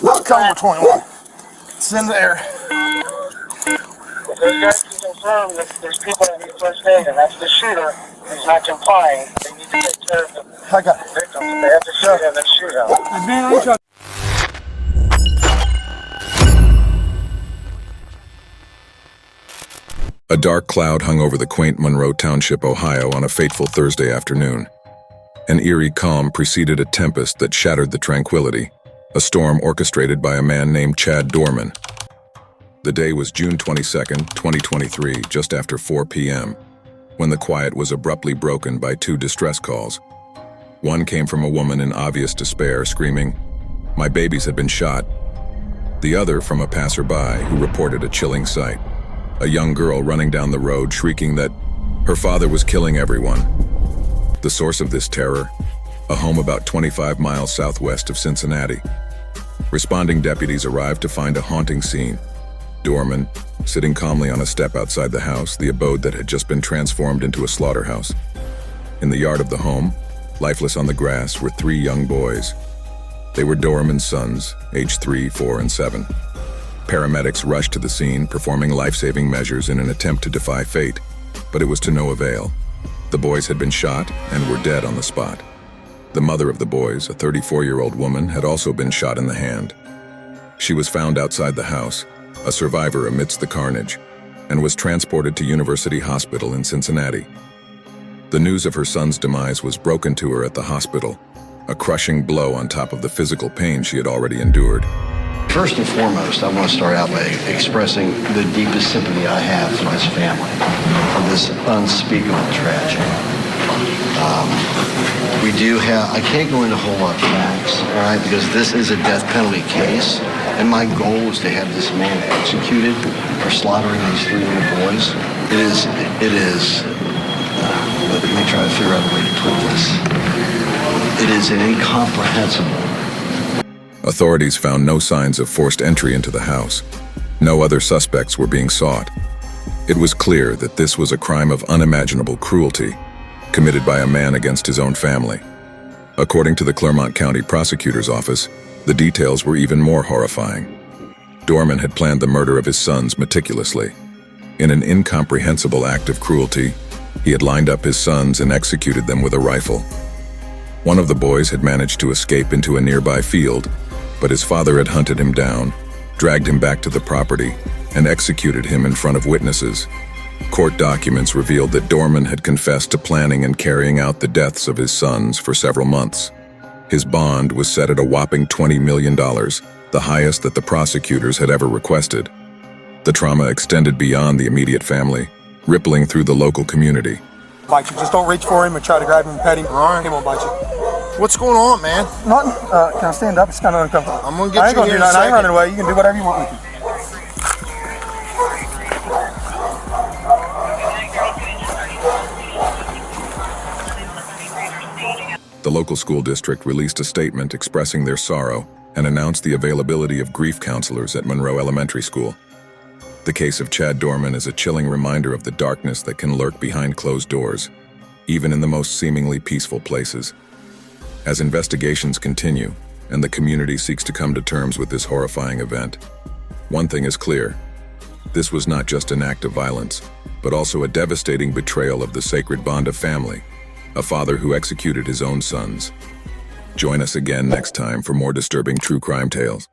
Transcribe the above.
Caliber 21. It's in there. There's got to confirm that there's people that need first aid, and that's the shooter who's not complying. They need to take care of the victims. They have to shoot in the shootout. A dark cloud hung over the quaint Monroe Township, Ohio on a fateful Thursday afternoon. An eerie calm preceded a tempest that shattered the tranquility, a storm orchestrated by a man named Chad Doerman. The day was June 22, 2023, just after 4 p.m., when the quiet was abruptly broken by two distress calls. One came from a woman in obvious despair, screaming, "My babies had been shot." The other from a passerby who reported a chilling sight. A young girl running down the road shrieking that her father was killing everyone. The source of this terror, a home about 25 miles southwest of Cincinnati. Responding deputies arrived to find a haunting scene. Doerman, sitting calmly on a step outside the house, the abode that had just been transformed into a slaughterhouse. In the yard of the home, lifeless on the grass, were three young boys. They were Doerman's sons, aged 3, 4, and 7. Paramedics rushed to the scene, performing life-saving measures in an attempt to defy fate, but it was to no avail. The boys had been shot and were dead on the spot. The mother of the boys, a 34-year-old woman, had also been shot in the hand. She was found outside the house, a survivor amidst the carnage, and was transported to University Hospital in Cincinnati. The news of her son's demise was broken to her at the hospital, a crushing blow on top of the physical pain she had already endured. First and foremost, I want to start out by expressing the deepest sympathy I have for his family, for this unspeakable tragedy. I can't go into a whole lot of facts, all right, because this is a death penalty case, and my goal is to have this man executed for slaughtering these three little boys. Let me try to figure out a way to put this. It is an incomprehensible. Authorities found no signs of forced entry into the house. No other suspects were being sought. It was clear that this was a crime of unimaginable cruelty, committed by a man against his own family. According to the Clermont County Prosecutor's Office, the details were even more horrifying. Doerman had planned the murder of his sons meticulously. In an incomprehensible act of cruelty, he had lined up his sons and executed them with a rifle. One of the boys had managed to escape into a nearby field, but his father had hunted him down, dragged him back to the property, and executed him in front of witnesses. Court documents revealed that Doerman had confessed to planning and carrying out the deaths of his sons for several months. His bond was set at a whopping $20 million, the highest that the prosecutors had ever requested. The trauma extended beyond the immediate family, rippling through the local community. Bite you. Just don't reach for him and try to grab him and pet him. All right. He won't bite you. What's going on, man? Nothing. Can I stand up? It's kind of uncomfortable. I'm gonna get you here in a second. I ain't running away. You can do whatever you want with me. The local school district released a statement expressing their sorrow and announced the availability of grief counselors at Monroe Elementary School. The case of Chad Doerman is a chilling reminder of the darkness that can lurk behind closed doors, even in the most seemingly peaceful places. As investigations continue and the community seeks to come to terms with this horrifying event, one thing is clear: this was not just an act of violence, but also a devastating betrayal of the sacred bond of family, a father who executed his own sons. Join us again next time for more disturbing true crime tales.